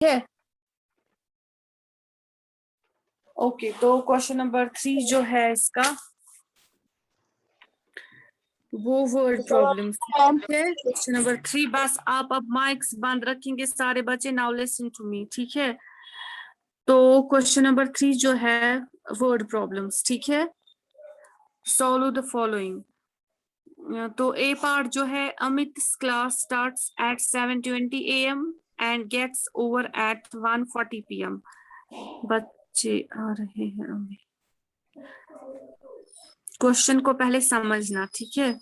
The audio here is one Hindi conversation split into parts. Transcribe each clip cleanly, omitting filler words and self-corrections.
है। ओके, तो क्वेश्चन नंबर 3 जो है इसका वो वर्ड प्रॉब्लम्स है। क्वेश्चन नंबर 3, बस आप अब माइक्स बंद रखेंगे सारे बच्चे। नाउ लिसन टू मी, ठीक है। तो क्वेश्चन नंबर 3 जो है वर्ड प्रॉब्लम्स, ठीक है। Solve the following. तो ए पार्ट जो है, Amit class starts at 7:20 AM and gets over at 1:40 PM। बच्चे आ रहे हैं अमित। क्वेश्चन को पहले समझना, ठीक है।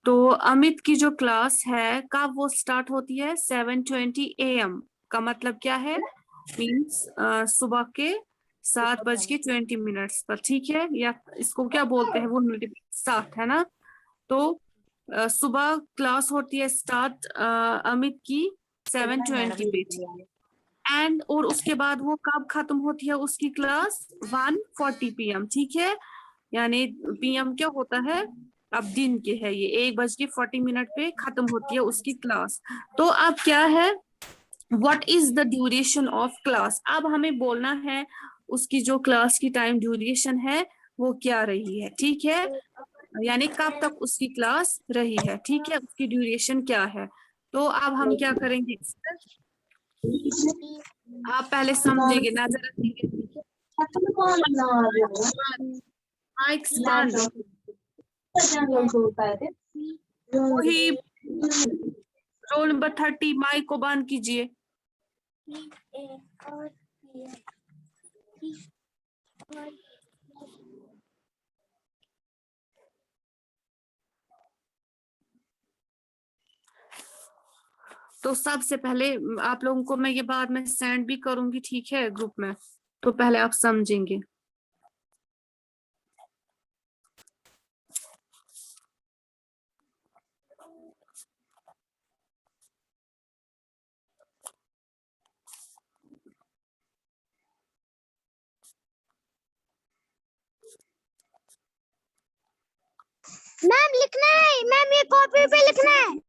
तो अमित की जो क्लास है कब वो स्टार्ट होती है? 7:20 AM। का मतलब क्या है? मीन्स सुबह के 7:20 पर, ठीक है। या इसको क्या बोलते हैं, वो 7 है ना। तो सुबह क्लास होती है स्टार्ट अमित की 7:20 पे, एंड और उसके बाद वो कब खत्म होती है उसकी क्लास? 1:40 PM, ठीक है। यानी PM क्या होता है? अब दिन के है ये, 1:40 पे खत्म होती है उसकी क्लास। तो अब क्या है, what is the duration of class? अब हमें बोलना है उसकी जो क्लास की टाइम ड्यूरेशन है वो क्या रही है, ठीक है। यानी कब तक उसकी क्लास रही है, ठीक है, उसकी ड्यूरेशन क्या है। तो अब हम क्या करेंगे, आप पहले समझेंगे, नजर रखेंगे, माइक्स बंद। वही रोल नंबर 30, माइक को बंद कीजिए। तो सबसे पहले आप लोगों को मैं ये बाद में सेंड भी करूंगी, ठीक है, ग्रुप में। तो पहले आप समझेंगे। मैम लिखना है, मैम ये कॉपी पे लिखना है।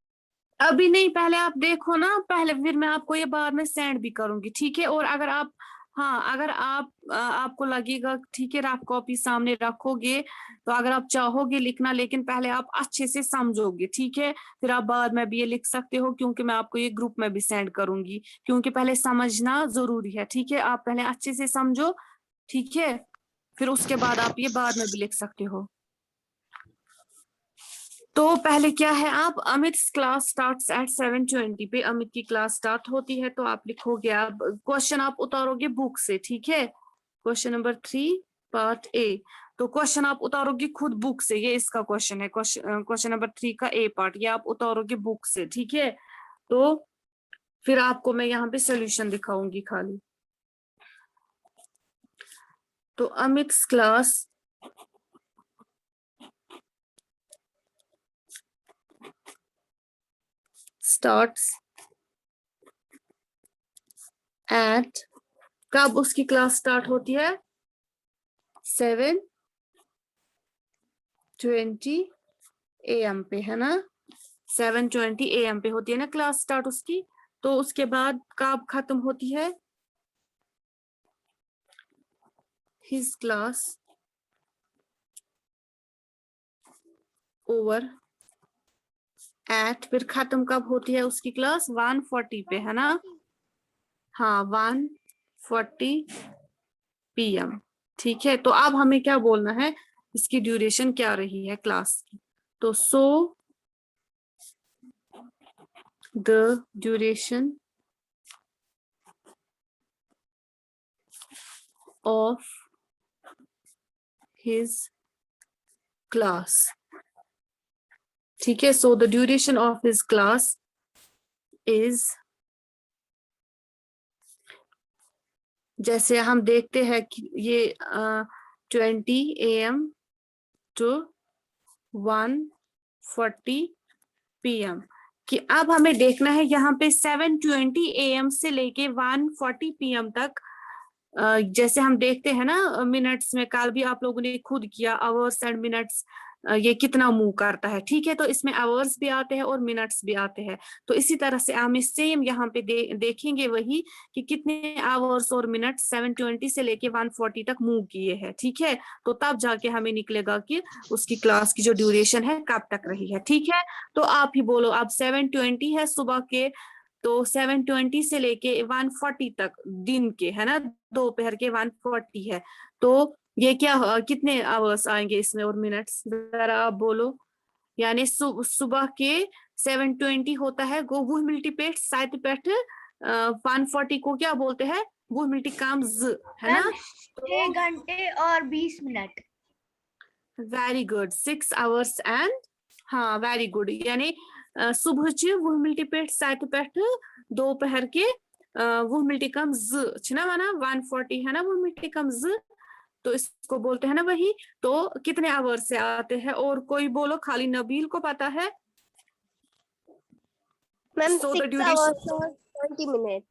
अभी नहीं, पहले आप देखो ना पहले, फिर मैं आपको ये बाद में सेंड भी करूंगी, ठीक है। और अगर आप, हाँ, अगर आप आपको लगेगा, ठीक है, रफ कॉपी सामने रखोगे तो अगर आप चाहोगे लिखना, लेकिन पहले आप अच्छे से समझोगे, ठीक है। फिर आप बाद में भी ये लिख सकते हो, क्योंकि मैं आपको ये ग्रुप में भी सेंड करूंगी, क्योंकि पहले समझना जरूरी है, ठीक है। आप पहले अच्छे से समझो, ठीक है, फिर उसके बाद आप ये बाद में भी लिख सकते हो। तो पहले क्या है, आप अमित क्लास स्टार्ट्स एट 7:20 पे अमित की क्लास स्टार्ट होती है, तो आप लिखोगे, आप क्वेश्चन आप उतारोगे बुक से, ठीक है। Question number 3 part A. तो क्वेश्चन आप उतारोगे खुद बुक से, ये इसका क्वेश्चन है, क्वेश्चन नंबर 3 का ए पार्ट, ये आप उतारोगे बुक से, ठीक है। तो फिर आपको मैं यहाँ पे सोल्यूशन दिखाऊंगी खाली। तो अमित क्लास स्टार्ट्स एट, कब उसकी क्लास स्टार्ट होती है? 7:20 AM पे, है ना। 7:20 AM पे होती है ना क्लास स्टार्ट उसकी। तो उसके बाद कब खत्म होती है? हिज क्लास ओवर एट, फिर खत्म कब होती है उसकी क्लास? 1:40 पे, है ना। हाँ, 1:40 PM, ठीक है। तो अब हमें क्या बोलना है, इसकी ड्यूरेशन क्या रही है क्लास की। तो so the duration of his class, ठीक है। So the duration of his class is, जैसे हम देखते हैं कि ये 20 AM टू 1:40 PM कि अब हमें देखना है यहाँ पे 7:20 AM से लेके 1:40 PM तक। जैसे हम देखते हैं ना मिनट्स में, कल भी आप लोगों ने खुद किया आवर्स एंड मिनट्स, ये कितना मूव करता है। ठीक है, तो इसमें आवर्स भी आते हैं और मिनट्स भी आते हैं। तो इसी तरह से हम सेम यहाँ पे देखेंगे वही कि कितने आवर्स और मिनट्स 720 से लेके 140 तक मूव किए हैं। ठीक है, तो तब जाके हमें निकलेगा कि उसकी क्लास की जो ड्यूरेशन है कब तक रही है। ठीक है, तो आप ही बोलो, अब 720 है सुबह के, तो 720 से लेके 140 तक दिन के, है ना, दोपहर के 140 है। तो ये क्या कितने आवर्स आएंगे इसमें और मिनट्स, जरा आप बोलो। यानी सुबह के 720 होता है, गो वो मल्टीप्लेट साइड पेट 140 को क्या बोलते हैं, वो मल्टी काम ज, है ना। 6 घंटे और 20 minute. Very good, 6 hours and, हाँ वेरी गुड। यानी सुबह च वो मल्टीप्लेट साइड पेट दोपहर के वो मल्टी काम ज ना, माना 140 है ना वो मल्टी काम ज, तो इसको बोलते हैं ना वही। तो कितने आवर से आते हैं, और कोई बोलो, खाली नबील को पता है। Ma'am So the 6 duration, hours और 20 मिनट।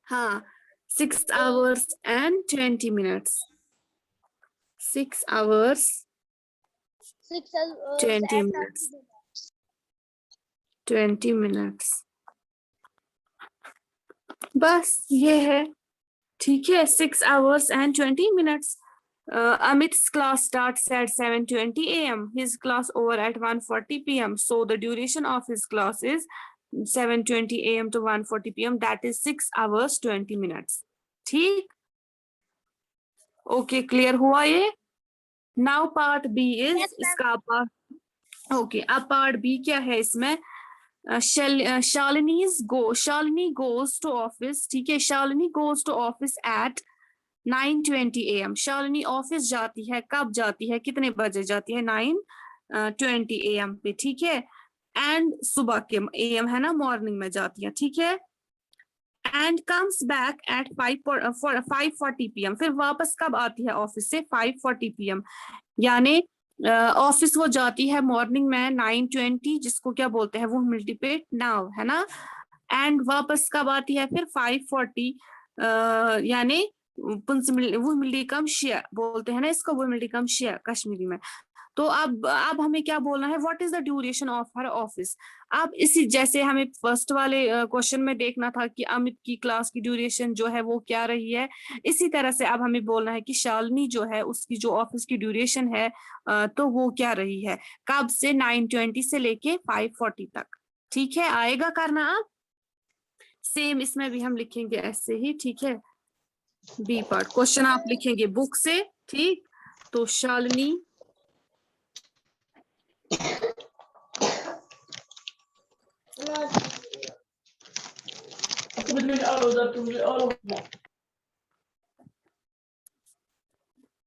हाँ 6 hours and 20 minutes, 6 hours 6 hours 20 and minutes, 20 minutes, बस ये है। ठीक है, 6 hours and 20 minutes. Amit's class starts at 7:20 a.m. His class over at 1:40 p.m. So the duration of his class is 7:20 a.m. to 1:40 p.m. That is 6 hours 20 minutes. ठीक, ओके, क्लियर हुआ ये। Now part B is, Yes, ma'am. इसका पार्ट, ओके, अब पार्ट बी क्या है इसमें। Shalini goes to office. ठीक है, Shalini goes to office at 9:20 a.m. Shalini office जाती है, कब जाती है, कितने बजे जाती है, 9:20 a.m. पे। ठीक है, एंड सुबह के am है ना, मॉर्निंग में जाती है। ठीक है, and comes back at 5:40 p.m. फिर वापस कब आती है ऑफिस से, 5:40 p.m. यानी ऑफिस वो जाती है मॉर्निंग में 9:20, जिसको क्या बोलते हैं, वो मल्टीप्लेट नाउ, है ना। एंड वापस कब आती है फिर 5:40, यानी वो मिली कम शिया बोलते हैं ना इसको, वो मिली कम शिया कश्मीरी में। तो अब हमें क्या बोलना है, what is the duration of her office. अब इसी जैसे हमें फर्स्ट वाले क्वेश्चन में देखना था कि अमित की क्लास की ड्यूरेशन जो है वो क्या रही है, इसी तरह से अब हमें बोलना है कि शालिनी जो है उसकी जो ऑफिस की ड्यूरेशन है तो वो क्या रही है, कब से 9:20 से लेके 5:40 तक। ठीक है, आएगा करना आप, सेम इसमें भी हम लिखेंगे ऐसे ही। ठीक है, बी पार्ट क्वेश्चन आप लिखेंगे बुक से। ठीक, तो Shalini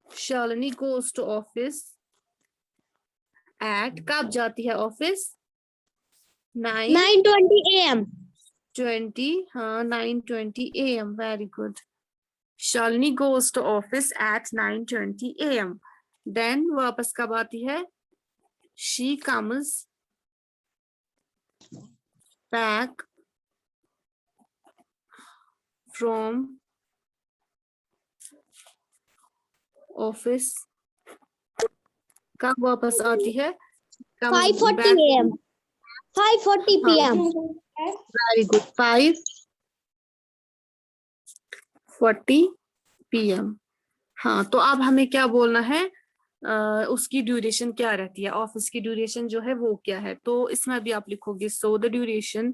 Shalini goes to office at, कब जाती है ऑफिस, 9:20 a.m. 9:20, हाँ 9:20 a.m. Very good. Shalini goes to office at 9:20 a.m. Then वापस कब आती है, she comes back from office, कब वापस आती है, 5:40 a.m. 5:40 p.m. Very good, 5:40 p.m. हाँ, तो अब हमें क्या बोलना है, उसकी ड्यूरेशन क्या रहती है, ऑफिस की ड्यूरेशन जो है वो क्या है। तो इसमें भी आप लिखोगे, so the duration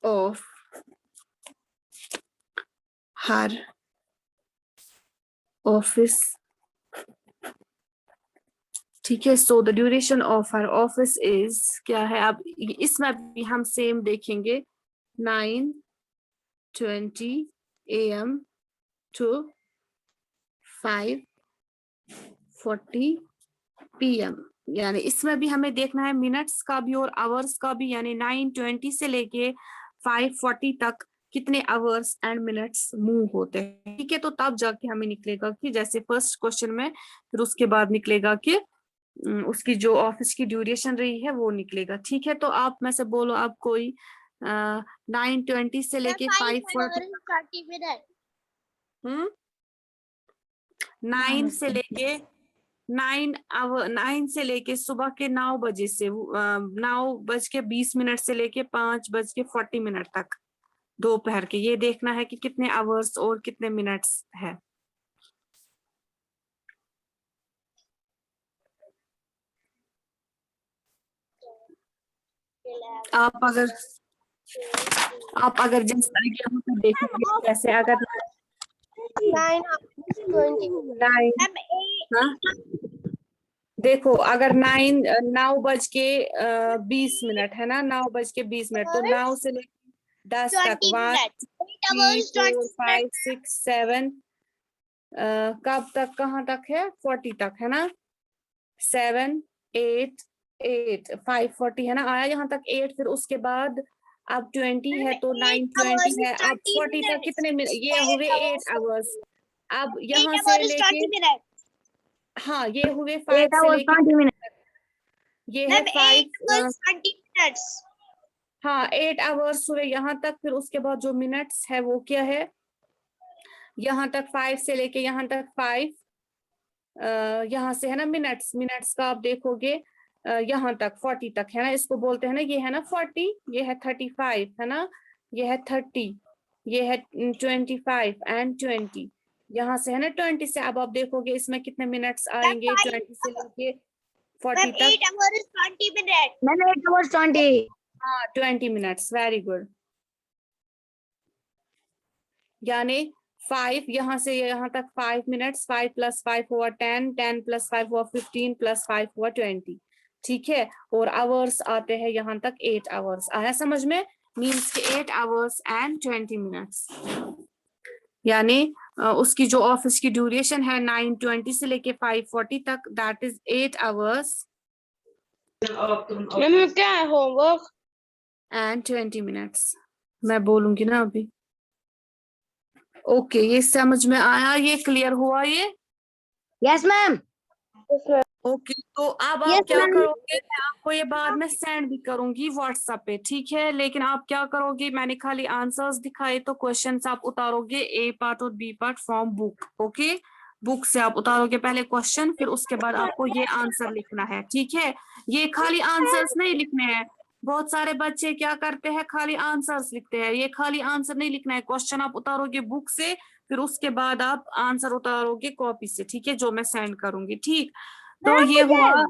of her office. ठीक है, so the duration of her office is क्या है, अब इसमें भी हम सेम देखेंगे, 9:20 a.m. to 5:40 p.m. यानी इसमें भी हमें देखना है मिनट्स का भी और आवर्स का भी, यानी 9:20 से लेके 5:40 तक कितने आवर्स एंड मिनट्स मूव होते हैं। ठीक है, तो तब जाके हमें निकलेगा कि जैसे फर्स्ट क्वेश्चन में, फिर उसके बाद निकलेगा कि उसकी जो ऑफिस की ड्यूरेशन रही है वो निकलेगा। ठीक है, तो आप में से बोलो, आप कोई 9:20 से लेके 5:40 30 मिनट। 9 से लेके 9 से लेके सुबह के 9 बजे से 9:20 से लेके 5:40 तक दोपहर के, ये देखना है कि कितने आवर्स और कितने मिनट्स है। आप अगर जिस तरीके से देखेंगे, जैसे अगर 9 देखो, अगर 9:20 है ना, 9:20 तो 9 से लेकर 10 तक 1 3 4 5 6 7 कब तक, कहाँ तक है, 40 तक है ना, 7 8 5:40 है ना, आया यहाँ तक 8, फिर उसके बाद अब 20 है तो 9:20 है, अब 40 तक कितने मिनट, ये हुए 8 आवर्स। अब यहाँ से लेके, हाँ ये हुए 5 से लेके, ये है 5 हाँ 8 आवर्स हुए यहाँ तक, फिर उसके बाद जो मिनट्स है वो क्या है, यहाँ तक 5 से लेके यहाँ तक 5, यहाँ से है ना मिनट्स का आप देखोगे यहाँ तक 40 तक है ना, इसको बोलते हैं ना, ये है ना 40, ये है 35 है ना, ये है 30, ये है 25 एंड 20, यहाँ से है ना 20 से, अब आप देखोगे इसमें कितने मिनट्स आएंगे 20 से लेके 40 तक। 8 hours 20 minutes। Ma'am 8 hours 20। हाँ 20 मिनट्स, वेरी गुड। यानी 5 यहाँ से यहाँ तक 5 मिनट्स, 5 + 5 हुआ 10, 10 + 5 हुआ 15, + 5 हुआ 20, ठीक है। और आवर्स आते हैं यहाँ तक 8 आवर्स, आया समझ में, मीन्स के 8 आवर्स एंड 20 मिनट्स। यानी उसकी जो ऑफिस की ड्यूरेशन है 9:20 से लेके 5:40 तक, दैट इज 8 आवर्स क्या है होमवर्क एंड 20 मिनट्स। मैं बोलूंगी ना अभी। ओके, ये समझ में आया, ये क्लियर हुआ ये? Yes ma'am. ओके, तो अब आप Yes, क्या ma'am. करोगे, मैं आपको ये बाद में सेंड भी करूंगी व्हाट्सएप पे, ठीक है। लेकिन आप क्या करोगे, मैंने खाली आंसर्स दिखाए, तो क्वेश्चंस आप उतारोगे ए पार्ट और B part from book. Okay, book से आप उतारोगे पहले क्वेश्चन, फिर उसके बाद आपको ये आंसर लिखना है, ठीक है। ये खाली आंसर्स नहीं लिखने हैं, बहुत सारे बच्चे क्या करते हैं, खाली आंसर्स लिखते हैं, ये खाली आंसर नहीं लिखना है, क्वेश्चन आप उतारोगे बुक से, फिर उसके बाद आप आंसर उतारोगे कॉपी से, ठीक है, जो मैं सेंड करूंगी, ठीक। तो ये हुआ,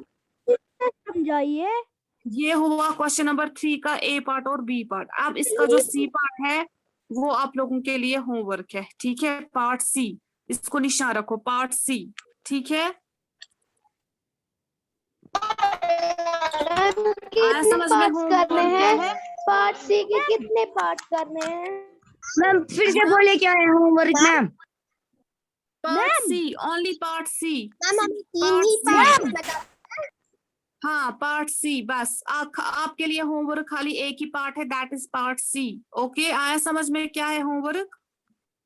समझाइए। ये हुआ क्वेश्चन नंबर 3 का ए पार्ट और बी पार्ट। अब इसका जो सी पार्ट है वो आप लोगों के लिए होमवर्क है, ठीक है, पार्ट सी, इसको निशान रखो, पार्ट सी, ठीक है। आया समझ में होमवर्क क्या है? पार्ट सी के कितने पार्ट करने हैं मैम? फिर से बोले क्या है homework ma'am? Part C, only part C, हाँ पार्ट सी, बस आपके लिए होमवर्क खाली एक ही पार्ट है, that is part C. Okay, आया समझ में क्या है होमवर्क?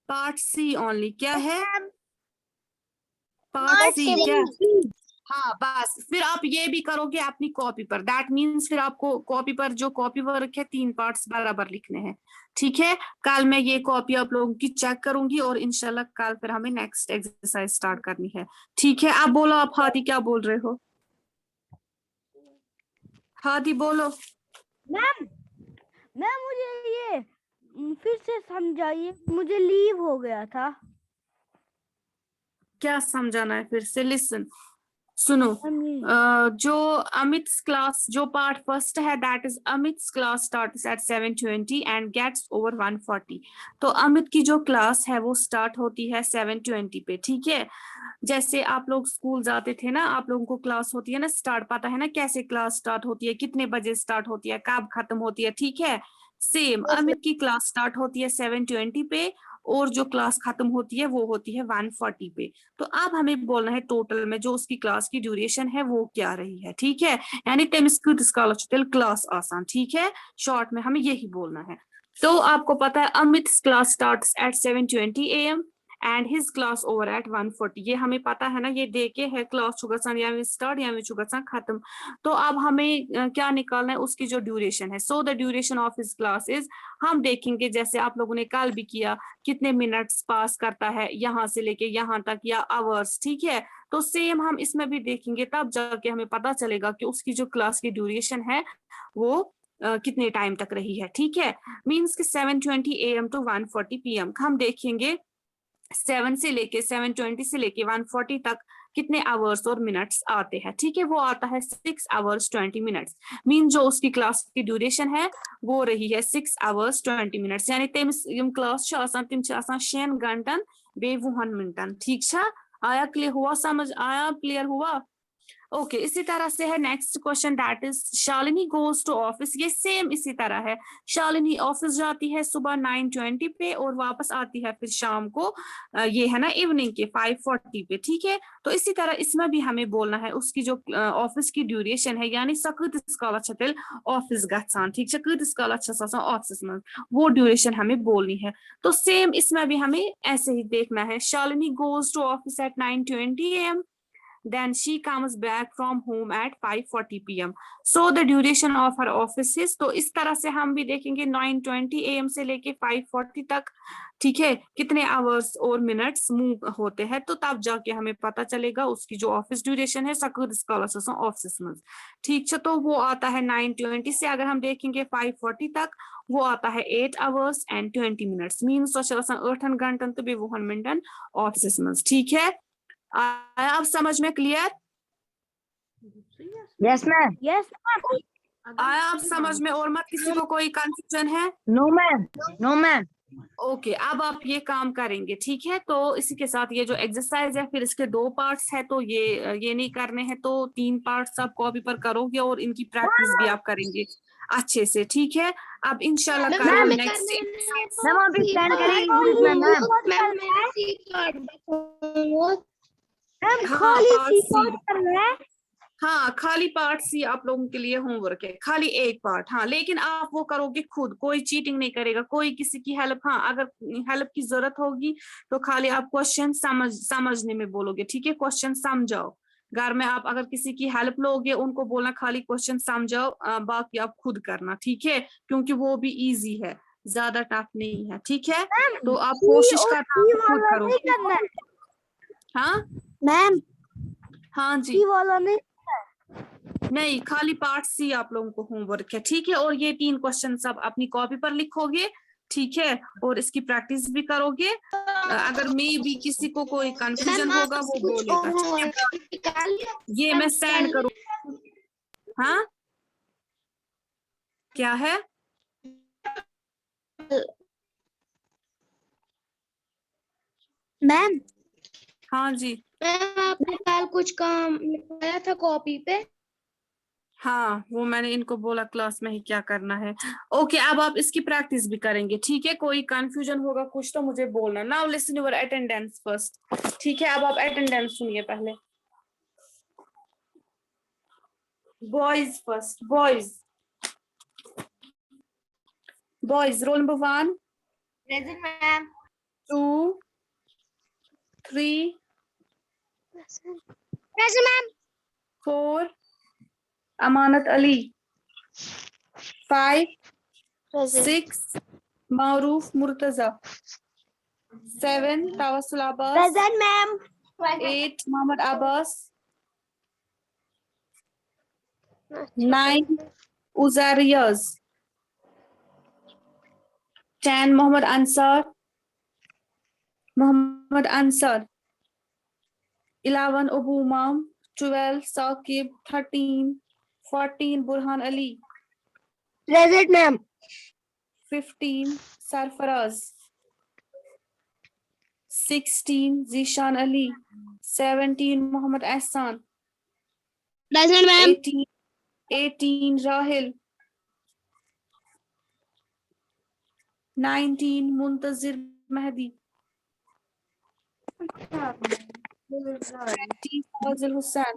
पार्ट सी ओनली, क्या है पार्ट सी, क्या? हाँ बस, फिर आप ये भी करोगे अपनी कॉपी पर, दैट मीन्स फिर आपको कॉपी पर जो कॉपी वर्क है 3 पार्ट्स बराबर लिखने हैं, ठीक है। कल मैं ये कॉपी आप लोगों की चेक करूंगी और इंशाल्लाह कल फिर हमें नेक्स्ट एक्सरसाइज स्टार्ट करनी है, ठीक है। अब बोलो आप, हादी क्या बोल रहे हो? हादी बोलो। मैम मैम मुझे ये फिर से समझाइए, मुझे लीव हो गया था। क्या समझाना है फिर से? लिसन, सुनो, जो अमित्स क्लास, जो पार्ट फर्स्ट है, that is Amit's class starts at 7:20 and gets over 1:40। तो अमित की जो क्लास है वो स्टार्ट होती है 7:20 पे, ठीक है। जैसे आप लोग स्कूल जाते थे ना, आप लोगों को क्लास होती है ना स्टार्ट, पता है ना कैसे क्लास स्टार्ट होती है, कितने बजे स्टार्ट होती है, कब खत्म होती है, ठीक है। सेम अमित की क्लास स्टार्ट होती है 7:20 पे और जो क्लास खत्म होती है वो होती है 1:40 पे। तो अब हमें बोलना है टोटल में जो उसकी क्लास की ड्यूरेशन है वो क्या रही है, ठीक है। यानी क्लास आसान, ठीक है, शॉर्ट में हमें यही बोलना है। तो आपको पता है Amit class starts at 7:20 AM and his class over at 1:40. ये हमें पता है ना, ये दे के है क्लास चुगसान या स्टार्ट या चुगसान खत्म। तो अब हमें क्या निकालना है, उसकी जो ड्यूरेशन है। So the duration of his class is, हम देखेंगे जैसे आप लोगों ने कल भी किया, कितने मिनट्स पास करता है यहाँ से लेके यहाँ तक, या आवर्स, ठीक है। तो सेम हम इसमें भी देखेंगे, तब जाके हमें पता चलेगा कि उसकी जो क्लास की ड्यूरेशन है वो कितने टाइम तक रही है, ठीक है। मीन्स कि 7:20 AM to 1:40 PM हम देखेंगे 720 से लेके 1:40 तक कितने आवर्स और मिनट्स आते हैं, ठीक है। वो आता है 6 hours 20 minutes। मीन जो उसकी क्लास की ड्यूरेशन है वो रही है 6 hours 20 minutes, यानी तमिस यम क्लास तिम 6 घंटन बे 20 मिनटन, ठीक है। आया क्लियर हुआ, समझ आया, क्लियर हुआ? ओके, इसी तरह से है next question, that is Shalini goes to office. ये सेम इसी तरह है, शालिनी ऑफिस जाती है सुबह 9:20 पे और वापस आती है फिर शाम को ये है ना इवनिंग के 5:40 पे, ठीक है। तो इसी तरह इसमें भी हमें बोलना है उसकी जो ऑफिस की ड्यूरेशन है, यानी कतीस काल तेल ऑफिस गसान, ठीक है, कतीस काल ऑफिस में, वो ड्यूरेशन हमें बोलनी है। तो सेम इसमें भी हमें ऐसे ही देखना है, Shalini goes to office at 9:20 AM, then she comes back from home at 5:40 PM. So the duration of her office is, तो इस तरह से हम भी देखेंगे 9:20 AM से लेके 5:40 तक, ठीक है, कितने आवर्स और मिनट्स मूव होते हैं। तो तब जाके हमें पता चलेगा उसकी जो ऑफिस ड्यूरेशन है ऑफिस में, ठीक है। तो वो आता है 9:20 से अगर हम देखेंगे 5:40 तक, वो आता है 8 hours and 20 minutes। मीन्स 8 घंटन तो 20 मिनटन ऑफिस में, ठीक है। आया आप समझ में, क्लियर? Yes ma'am. यस आया आप समझ में, और मत किसी को कोई कंफ्यूजन है? No ma'am, no ma'am. Okay, अब आप ये काम करेंगे, ठीक है। तो इसी के साथ ये जो एक्सरसाइज है फिर इसके 2 पार्ट्स है, तो ये नहीं करने हैं, तो 3 पार्ट्स आप कॉपी पर करोगे और इनकी प्रैक्टिस भी आप करेंगे अच्छे से, ठीक है। अब इंशाल्लाह कल हम नेक्स्ट मैम अभी सेंड करेंगे ग्रुप में मैम। मैम हाँ, खाली part सी C। बात कर रहे हैं। हाँ, खाली पार्ट सी आप लोगों के लिए होमवर्क है, खाली एक पार्ट, हाँ, लेकिन आप वो करोगे खुद, कोई चीटिंग नहीं करेगा, कोई किसी की हेल्प, हाँ अगर हेल्प की जरूरत होगी तो खाली आप क्वेश्चन समझने में बोलोगे, ठीक है। क्वेश्चन समझाओ, घर में आप अगर किसी की हेल्प लोगे उनको बोलना खाली क्वेश्चन समझाओ, बाकी आप खुद करना, ठीक है, क्योंकि वो भी इजी है, ज्यादा टफ नहीं है, ठीक है। तो आप कोशिश करना खुद करो, हाँ मैम हाँ जी, सी वाला नहीं खाली पार्ट सी आप लोगों को होमवर्क है, ठीक है। और ये 3 क्वेश्चन सब अपनी कॉपी पर लिखोगे, ठीक है, और इसकी प्रैक्टिस भी करोगे। अगर मे भी किसी को कोई कंफ्यूजन होगा वो बोलेगा, ये मैं सेंड करूँ, हाँ क्या है? मैम हाँ जी, मैम आपने कल कुछ काम लिखवाया था कॉपी पे? हाँ वो मैंने इनको बोला क्लास में ही क्या करना है। ओके, अब आप इसकी प्रैक्टिस भी करेंगे, ठीक है। कोई कंफ्यूजन होगा कुछ तो मुझे बोलना। Now listen your attendance first, ठीक है। अब आप अटेंडेंस सुनिए पहले, boys first, boys role number 1 present ma'am. 2 3 present ma'am. 4 Amanat Ali, 5 6 मारूफ मुर्तजा, 7 तवस्सुल अब्बास, प्रेजेंट मैम। 8 मोहम्मद अब्बास, 9 उजैर रियाज, 10 मोहम्मद अंसार, 11 अबू उमाम, 12 साकिब, 13 14 बुरहान अली, प्रेजेंट मैम। 15 सरफराज, 16 जीशान अली, 17 मोहम्मद एहसान, प्रेजेंट मैम। 18 राहिल, 19 मुंतजिर मेहदी, 20 फाजिल हुसैन,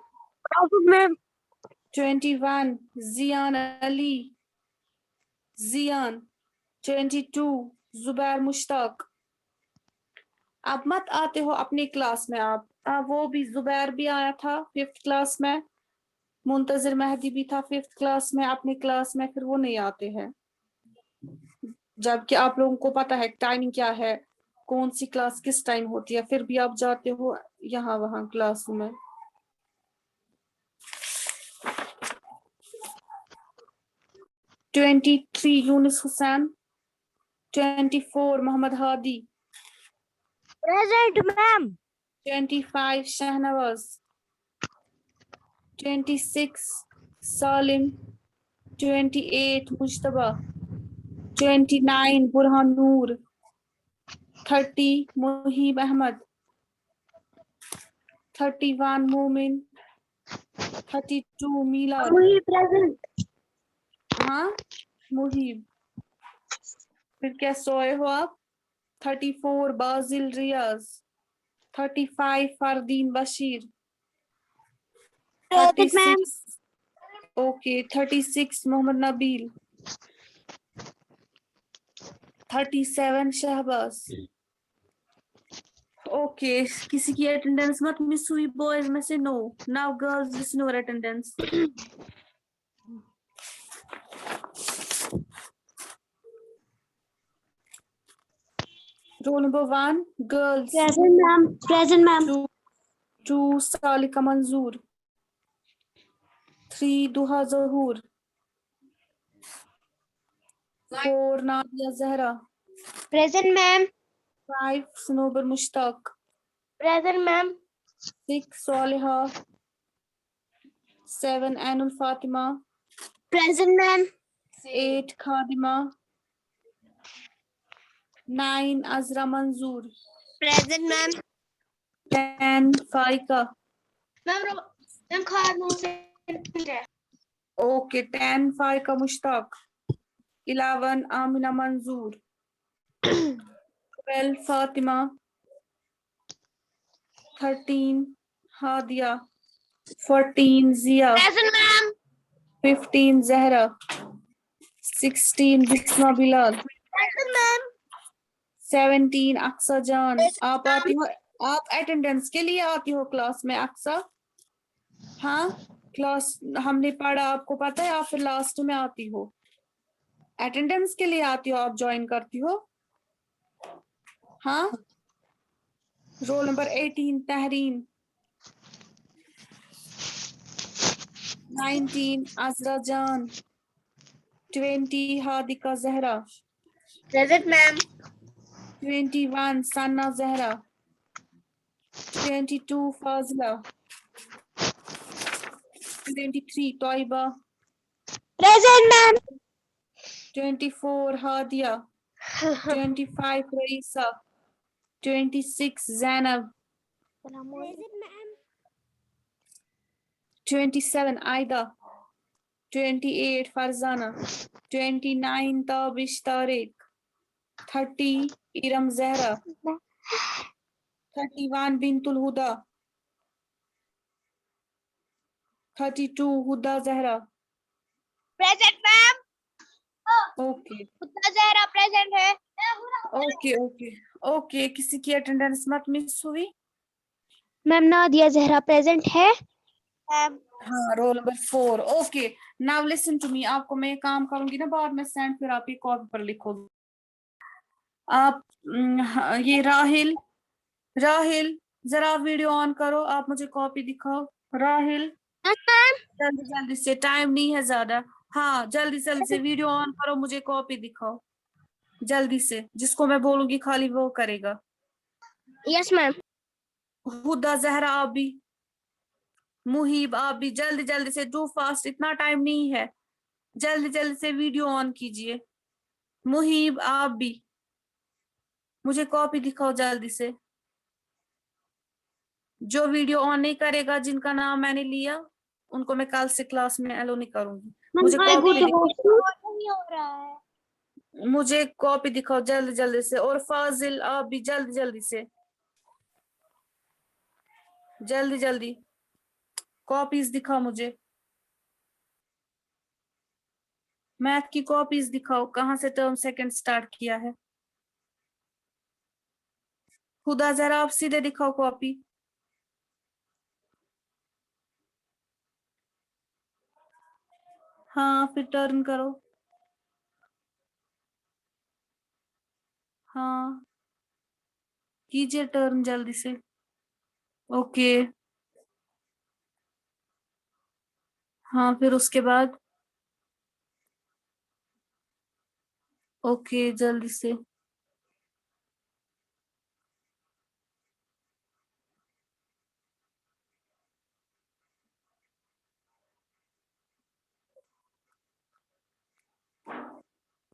मैम 21 जियान अली, जियान, 22 जुबैर मुश्ताक, आप मत आते हो अपनी क्लास में। आप वो भी जुबैर भी आया था 5th क्लास में, मुंतजिर मेहदी भी था 5th क्लास में अपनी क्लास में, फिर वो नहीं आते हैं। जबकि आप लोगों को पता है टाइमिंग क्या है, कौन सी क्लास किस टाइम होती है, फिर भी आप जाते हो यहाँ वहाँ क्लास में। (23) यूनिस हुसैन, 24 मोहम्मद हादी, प्रेजेंट मैम। 25 शहनवाज, 26 सालिम, 28 मुश्तबा, 29 बुरहान नूर, 30 मुहीब अहमद, 31 मोमिन, 32 मीलाद। प्रेजेंट। हाँ मुहीब। फिर क्या सोए हो आप? 34 बाजिल रियाज, 35 फरदीन बशीर, 36 ओके 36 मोहम्मद नबील, 37 शहबाज। ओके किसी की अटेंडेंस मत मिस हुई बॉयज में से? No. Now girls listen your attendance. Roll number 1 girls, present ma'am. Present ma'am. 2 Salika Manzoor, 3 Duha Zahoor, 4 Nadia Zahra, present ma'am. 5 Sanobar Mushtaq, present ma'am. 6 Saliha, 7 Ainul Fatima, present ma'am. 8 Khadima, 9 Azra Manzoor, present ma'am. 10 फाइका। Ma'am खानों से okay 10 फाइका Mushtaq, 11 Amina Manzoor, 12 Fatima, 13 Hadiya, 14 Ziya, present ma'am. 15 Zahra, 16 Bisma Bilal, present ma'am. 17 Aqsa Jan. आप आती हो, आप अटेंडेंस के लिए आती हो क्लास में अक्सा? हाँ क्लास हमने पढ़ा आपको पता है, आप फिर लास्ट में आती हो, अटेंडेंस के लिए आती हो, आप ज्वाइन करती हो। हाँ roll number 18 Tehreen, 19 Azra Jan, 20 Hadiqa Zahra, present ma'am. 21 Sana Zahra, 22 Fazila, 23 Toiba, present ma'am. 24 Hadiya, 25 Raisa, 26 Zainab, present ma'am. 27 Aida, 28 Farzana, 29 Tabish Tariq, 30 Iram Zahra, 31 Bintul Huda, 32 Huda Zahra. Present ma'am. Okay Khuda Zahra present है। ओके ओके ओके किसी की अटेंडेंस मत मिस हुई? मैम नादिया जहरा प्रेजेंट है। मैम। हाँ roll number 4 okay. Now listen to me, आपको मैं काम करूंगी ना बाद में सेंड, फिर आप ये कॉपी पर लिखोगे। आप ये राहिल, राहिल जरा वीडियो ऑन करो, आप मुझे कॉपी दिखाओ। राहिल जल्दी जल्दी से, टाइम नहीं है ज्यादा। हाँ जल्दी जल्दी से वीडियो ऑन करो, मुझे कॉपी दिखाओ जल्दी से, जिसको मैं बोलूंगी खाली वो करेगा। Yes ma'am. हुदा जहरा आप भी, मुहीब आप भी, जल्दी जल्दी से, डू फास्ट, इतना टाइम नहीं है, जल्दी जल्दी से वीडियो ऑन कीजिए। मुहीब आप भी, मुझे कॉपी दिखाओ जल्दी से। जो वीडियो ऑन नहीं करेगा, जिनका नाम मैंने लिया, उनको मैं कल से क्लास में अलो नहीं करूंगी। मुझे कॉपी नहीं हो रहा है। मुझे कॉपी दिखाओ जल्दी जल्दी से। और फाजिल आप भी जल्दी जल्दी से, जल्दी जल्दी कॉपीज दिखाओ मुझे, मैथ की कॉपीज दिखाओ, कहाँ से टर्म सेकंड स्टार्ट किया है। खुदा जरा आप सीधे दिखाओ कॉपी। हाँ फिर टर्न करो। हाँ कीजिए टर्न जल्दी से। ओके हाँ फिर उसके बाद ओके जल्दी से।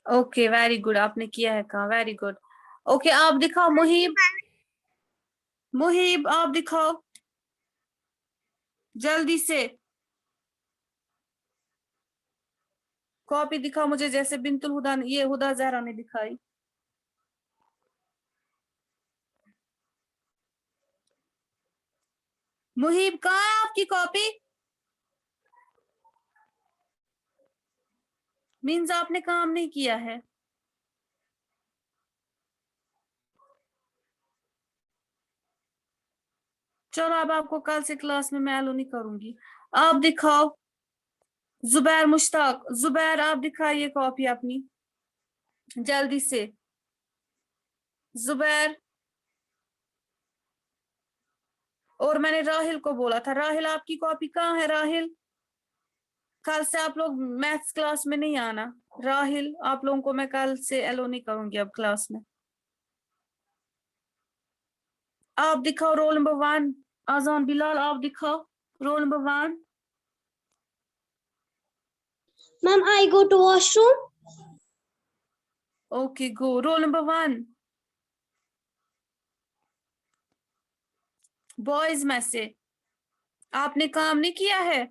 ओके वेरी गुड, आपने किया है काम, वेरी गुड। ओके आप दिखाओ मुहीब। मुहीब आप दिखाओ जल्दी से। कॉपी दिखाओ मुझे, जैसे बिंतुल हुदा ये हुदा जहरा ने दिखाई। मुहीब कहाँ है आपकी कॉपी? मीन्स आपने काम नहीं किया है। चलो अब आपको कल से क्लास में मैं अलो नहीं करूंगी। आप दिखाओ जुबैर मुश्ताक, जुबैर आप दिखाइए कॉपी अपनी जल्दी से। जुबैर, और मैंने राहिल को बोला था, राहिल आपकी कॉपी कहाँ है? राहिल कल से आप लोग मैथ्स क्लास में नहीं आना। राहिल आप लोगों को मैं कल से अलो नहीं करूंगी अब क्लास में। आप दिखाओ रोल नंबर 1। आजान बिलाल आप दिखाओ role number 1। Ma'am, I go to washroom. Okay go role number 1 boys में से। आपने काम नहीं किया है?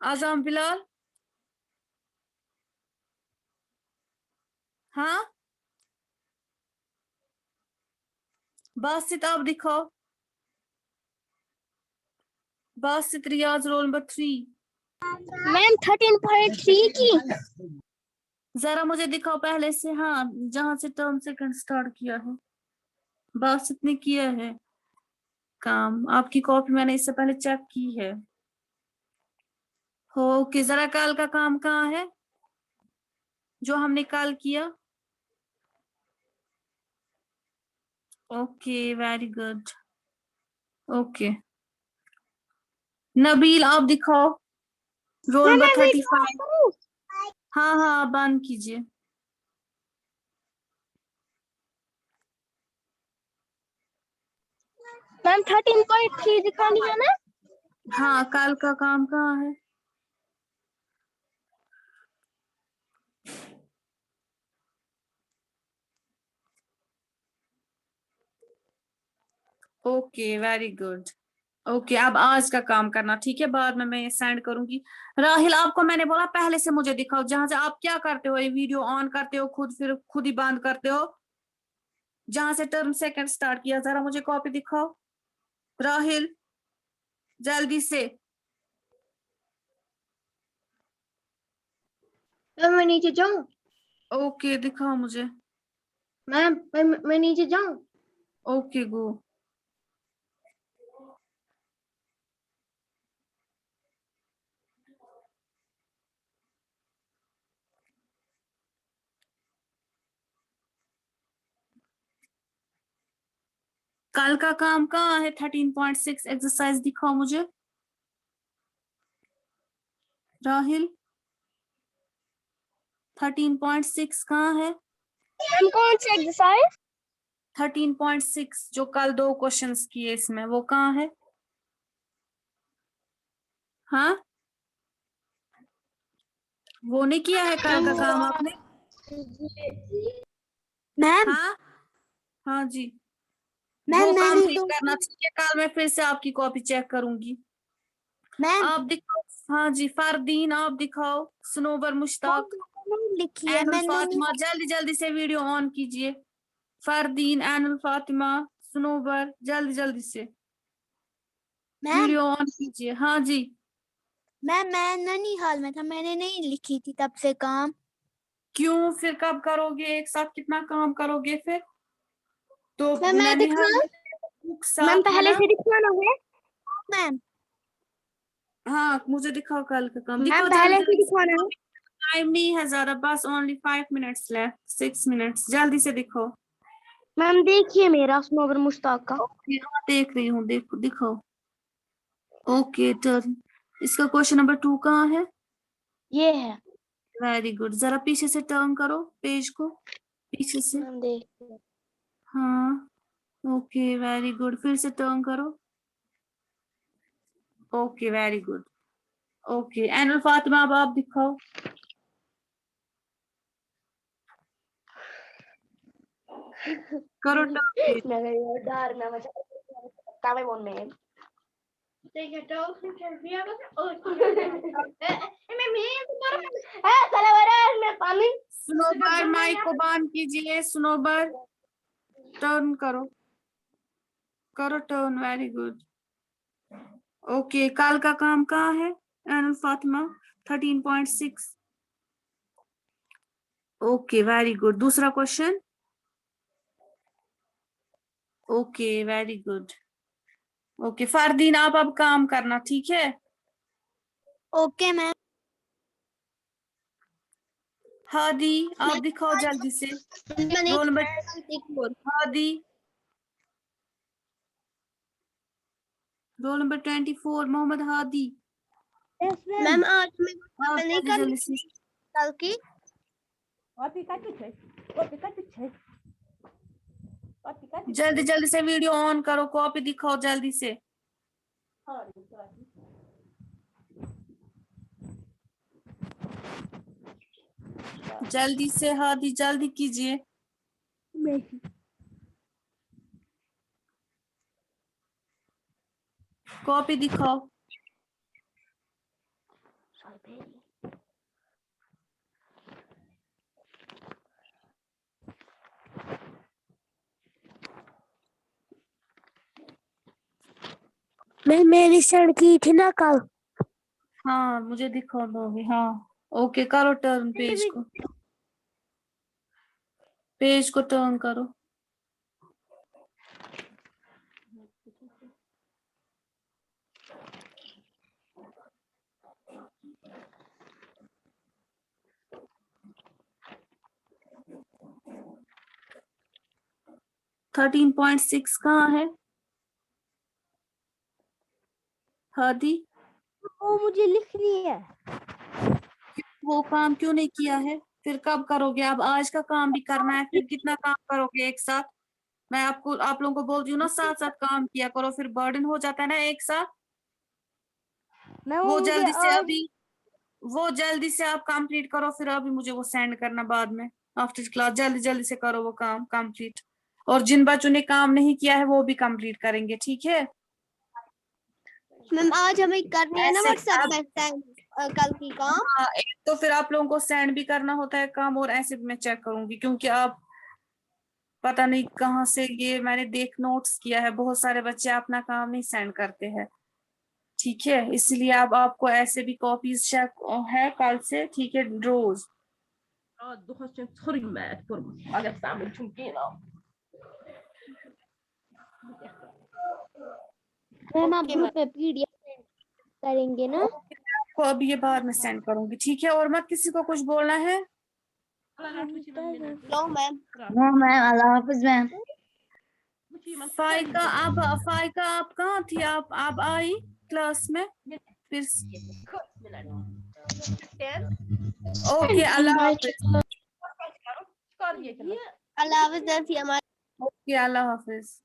आजाम बिलाल हाँ। बासित आप दिखाओ। बासित रियाज रोल नंबर 3। मैम 13.3 की। जरा मुझे दिखाओ पहले से, हाँ जहां से टर्म सेकंड स्टार्ट किया है। बासित ने किया है काम, आपकी कॉपी मैंने इससे पहले चेक की है। हो कि जरा कल का काम कहाँ है जो हमने कल किया? Okay very good. Okay Nabeel आप दिखाओ रोल नंबर 35। हाँ हाँ बंद कीजिए। मैम 13.3 दिखा लिया ना। हाँ कल का काम कहाँ है? Okay very good. ओके अब आज का काम करना, ठीक है? बाद में मैं सेंड करूंगी। राहिल आपको मैंने बोला पहले से मुझे दिखाओ, जहां से आप क्या करते हो, ये वीडियो ऑन करते हो खुद, फिर खुद ही बंद करते हो। जहां से टर्म सेकंड स्टार्ट किया जरा मुझे कॉपी दिखाओ। राहिल जल्दी से। मैम, मैं नीचे जाऊँ? ओके दिखाओ मुझे। मैम, मैं नीचे जाऊँ? Okay go. कल का काम कहाँ है? 13.6 एक्सरसाइज दिखाओ मुझे। राहिल 13.6 कहाँ है? मैम कौन सी एक्सरसाइज? 13.6 जो कल 2 क्वेश्चंस किए इसमें, वो कहाँ है? हाँ वो नहीं किया है कल का काम आपने? मैम हाँ हाँ जी मैम वो मैंने कंप्लीट तो करना, ठीक है? कल मैं फिर से आपकी कॉपी चेक करूंगी। मैम आप दिखाओ। हाँ जी फरदीन आप दिखाओ। सनोबर मुश्ताक नहीं लिखी है एनुल मैंने। फातिमा जल्दी जल्दी से वीडियो ऑन कीजिए। फरदीन एनुल फातिमा सनोबर जल्दी जल्दी से मैम वीडियो ऑन कीजिए। हाँ जी मैं नैनीहाल में था, मैंने नहीं लिखी थी तब से काम। क्यों? फिर कब करोगे? एक साथ कितना काम करोगे फिर? तो मैम, मैं ननिहाल दिखाऊं? बुक मैम साथ है पहले ना? से दिखाना है मैम? हाँ मुझे दिखाओ कल का काम, मैम दिखाओ पहले जल्दी से जल्दी। दिखाना है? टाइम नहीं है ज्यादा, बस ओनली 5 मिनट्स लेफ्ट, 6 मिनट्स, जल्दी से दिखाओ। मैम देखिए मेरा स्नोबर मुश्ताक का। ओके हाँ देख रही हूँ, देखो दिखाओ। Okay turn. इसका क्वेश्चन नंबर 2 कहाँ है? ये है वेरी गुड, जरा पीछे से टर्न करो पेज को, पीछे से। मैम, देखिए। हाँ ओके वेरी गुड, फिर से टर्न करो। Okay very good. Okay annual Fatima, अब आप दिखाओ। करो टर्न पेज। मेरे ये डर ना मचा कामे बोल में। स्नोबर माइक को बंद कीजिए, स्नोबर टर्न करो, करो टर्न, वेरी गुड। ओके कल का काम कहाँ है Ainul Fatima? 13.6। Okay very good, दूसरा question. Okay very good. Okay Fardeen, आप अब काम करना, ठीक है? Okay ma'am. हादी आप दिखाओ जल्दी से, roll number Hadi, roll number 24 Mohammad Hadi. Ma'am आज मैं आप नहीं जल्दी जल्दी से, कल की। जल्दी जल्दी से वीडियो ऑन करो, कॉपी दिखाओ जल्दी से। जल्दी से हादी, जल्दी कीजिए, कॉपी दिखाओ। मैं मेरी सेंड की थी ना कल। हाँ मुझे दिखाओ दोगे, हाँ। ओके करो टर्न पेज को, पेज को टर्न करो। थर्टीन 13.6 कहाँ है हादी? वो मुझे लिखनी है। वो काम क्यों नहीं किया है? फिर कब करोगे? अब आज का काम भी करना है, फिर कितना काम करोगे एक साथ? मैं आपको, आप लोगों को बोलती हूँ ना, साथ साथ काम किया करो, फिर बर्डन हो जाता है ना एक साथ। मैं वो मुझे जल्दी से आज अभी, वो जल्दी से आप कंप्लीट करो, फिर अभी मुझे वो सेंड करना बाद में आफ्टर क्लास। जल्दी जल्दी से करो वो काम कंप्लीट, और जिन बच्चों ने काम नहीं किया है वो भी कंप्लीट करेंगे, ठीक है? मैम आज हमें करनी है ना ऐसे व्हाट्सएप अब, पे कल की काम। हाँ एक तो फिर आप लोगों को सेंड भी करना होता है काम, और ऐसे भी मैं चेक करूंगी, क्योंकि आप पता नहीं कहाँ से ये मैंने देख नोट्स किया है, बहुत सारे बच्चे अपना काम नहीं सेंड करते हैं, ठीक है? इसलिए अब आपको ऐसे भी कॉपीज चेक है कल से, ठीक है रोज। मैम आप ग्रुप पे पीडीएफ करेंगे ना? आपको अब ये बाद में सेंड करूंगी, ठीक है? और मत किसी को कुछ बोलना है। No ma'am. हाँ मैम, अल्लाह हाफिज मैम। फाइका आप कहाँ थी? आप आई क्लास में फिर? ओके अल्लाह हाफिज। अल्लाह हाफिज। ओके अल्लाह हाफिज।